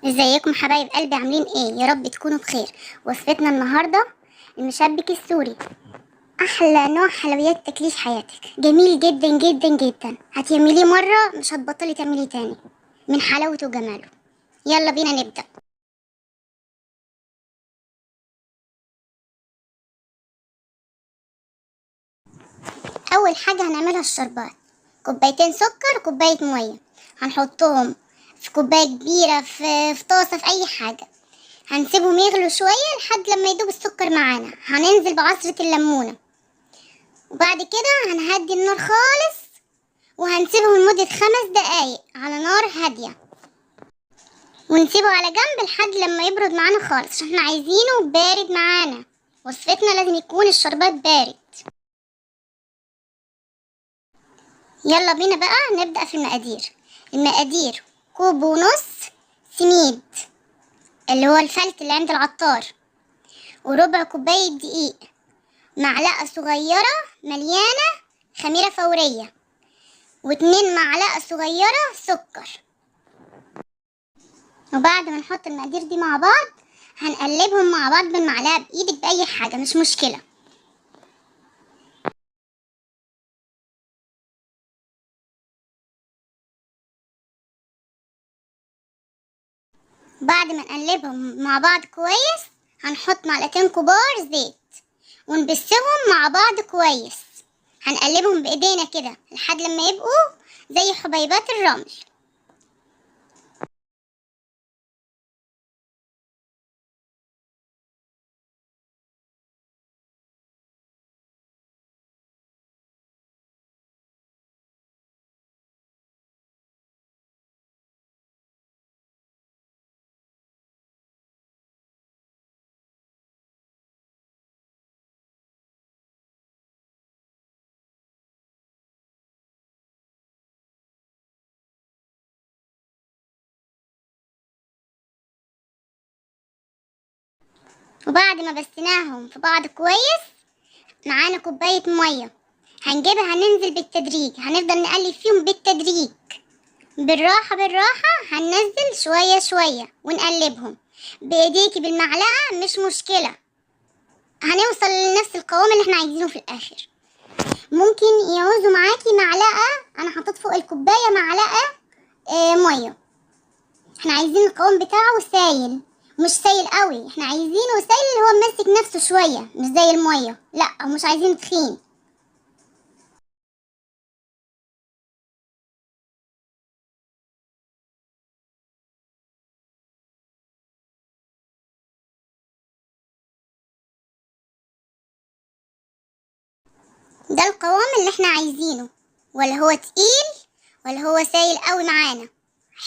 ازيكم حبايب قلبي، عاملين ايه؟ يا رب تكونوا بخير. وصفتنا النهارده المشبك السوري، احلى نوع حلويات تاكليه في حياتك. جميل جدا جدا جدا، هتعمليه مره مش هتبطلي تعمليه تاني من حلاوته وجماله. يلا بينا نبدا. اول حاجه هنعملها الشربات. كوبايتين سكر وكوبايه ميه، هنحطهم في كوبايه كبيره في طاسه في اي حاجه. هنسيبهم يغلوا شويه لحد لما يدوب السكر معانا. هننزل بعصره الليمونه، وبعد كده هنهدي النار خالص وهنسيبه لمدة 5 دقايق على نار هادية، ونسيبه على جنب لحد لما يبرد معانا خالص عشان احنا عايزينه بارد معانا. وصفتنا لازم يكون الشربات بارد. يلا بينا بقى نبدأ في المقادير: كوب ونص سميد اللي هو الفلت اللي عند العطار، وربع كوباية دقيق، معلقة صغيرة مليانة خميرة فورية، و2 معلقة صغيرة سكر. وبعد ما نحط المقادير دي مع بعض هنقلبهم مع بعض بالمعلقة بإيدك بأي حاجة مش مشكلة. بعد ما نقلبهم مع بعض كويس هنحط معلقتين كبار زيت ونبسهم مع بعض كويس. هنقلبهم بإيدينا كده لحد لما يبقوا زي حبيبات الرمل. وبعد ما بسناهم في بعض كويس معانا كوباية مية هنجيبها، هننزل بالتدريج، هنفضل نقلب فيهم بالتدريج بالراحة بالراحة. هننزل شوية شوية ونقلبهم بإيديكي بالمعلقة مش مشكلة، هنوصل لنفس القوام اللي احنا عايزينه في الآخر. ممكن يعوزوا معاكي معلقة، أنا حطيت فوق الكوباية معلقة مية. احنا عايزين القوام بتاعه سايل، مش سايل قوي، احنا عايزينه سايل اللي هو ماسك نفسه شوية، مش زي المية، لا مش عايزينه تخين. ده القوام اللي احنا عايزينه، ولا هو تقيل ولا هو سايل قوي معانا،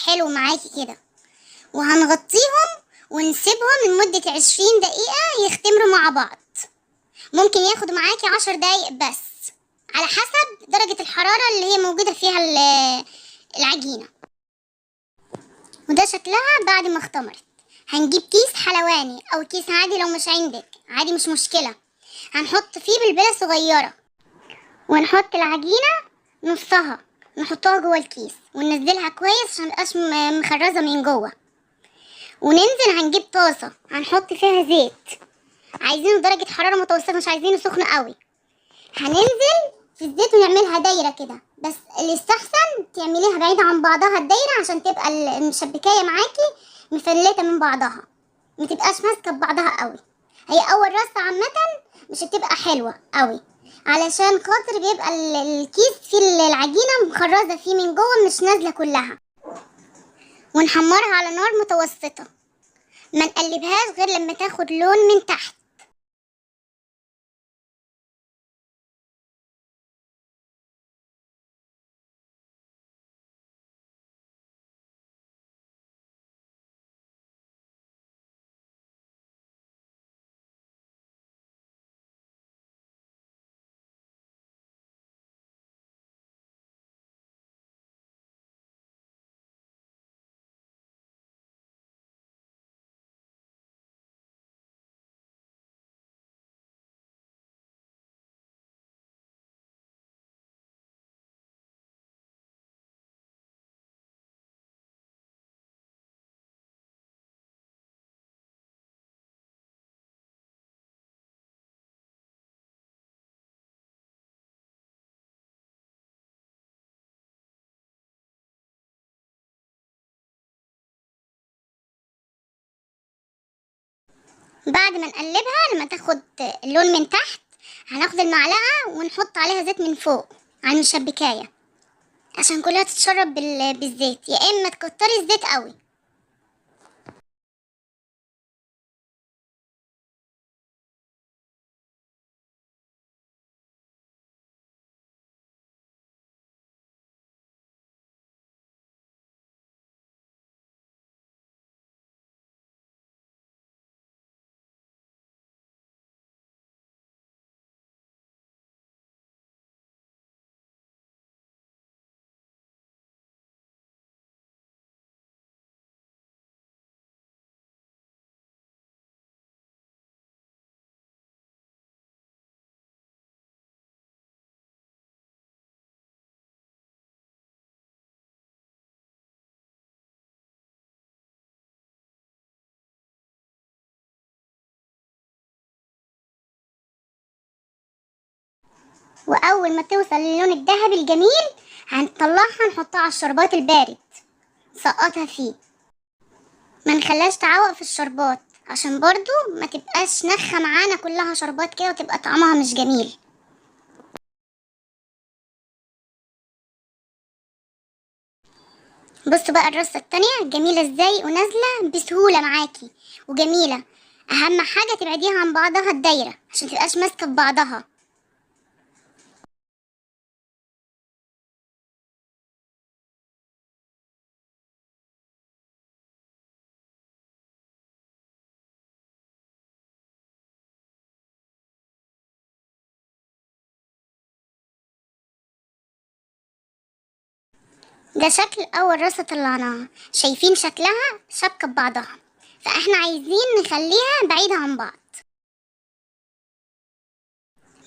حلو معاكي كده. وهنغطيهم ونسيبهم لمدة 20 دقيقة يختمروا مع بعض. ممكن ياخدوا معاكي 10 دقايق بس، على حسب درجة الحرارة اللي هي موجودة فيها العجينة. وده شكلها بعد ما اختمرت. هنجيب كيس حلواني او كيس عادي، لو مش عندك عادي مش مشكلة. هنحط فيه بلبلة صغيرة ونحط العجينة نصها، نحطها جوه الكيس وننزلها كويس عشان متبقاش مخرزة من جوه. وننزل هنجيب طاسة هنحط فيها زيت، عايزينه درجة حرارة متوسطة مش عايزينه سخن قوي. هننزل في الزيت ونعملها دايرة كده، بس اللي يستحسن تعمليها بعيدة عن بعضها الدايرة عشان تبقى المشبكاية معاكي مفلتة من بعضها، متبقاش ماسكة ببعضها قوي. هي أول رصة عامة مش هتبقى حلوة قوي، علشان خاطر بيبقى الكيس فيه العجينة مخرزة فيه من جوه مش نازلة كلها. ونحمرها على نار متوسطة، ما نقلبهاش غير لما تاخد لون من تحت. بعد ما نقلبها لما تاخد اللون من تحت، هناخد المعلقة ونحط عليها زيت من فوق على المشبكاية عشان كلها تتشرب بالزيت، يا اما تكتري الزيت قوي. واول ما توصل للون الذهبي الجميل هنطلعها نحطها على الشربات البارد، نسقطها فيه، ما نخليهاش تعوق في الشربات عشان برضو ما تبقاش نخة معانا كلها شربات كده وتبقى طعمها مش جميل. بصوا بقى الرصة التانية جميلة ازاي ونازلة بسهولة معاكي وجميلة. اهم حاجة تبعديها عن بعضها الدايرة عشان متبقاش ماسكة في بعضها. ده شكل اول رصة طلعناها، شايفين شكلها شابكة ببعضها، فاحنا عايزين نخليها بعيدة عن بعض،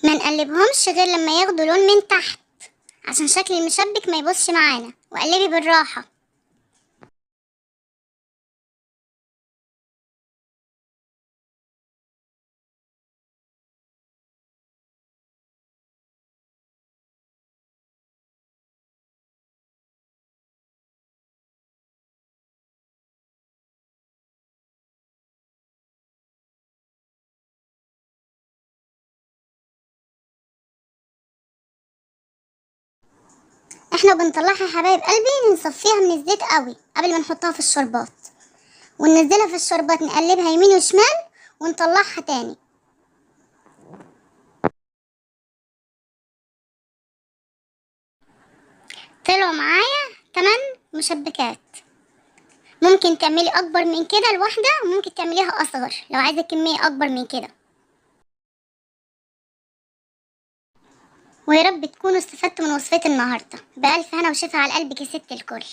ما نقلبهمش غير لما ياخدوا لون من تحت عشان شكل المشبك ما يبصش معانا، وقلبي بالراحة. احنا بنطلعها يا حبايب قلبي نصفيها من الزيت قوي قبل ما نحطها في الشربات، وننزلها في الشربات نقلبها يمين وشمال ونطلعها تاني. طلعوا معايا 8 مشبكات. ممكن تعملي اكبر من كده الواحدة، وممكن تعمليها اصغر لو عايزة كمية اكبر من كده. ويا رب تكونوا استفدتوا من وصفتي النهاردة. بألف هنا وشفا على قلبك يا ست الكل.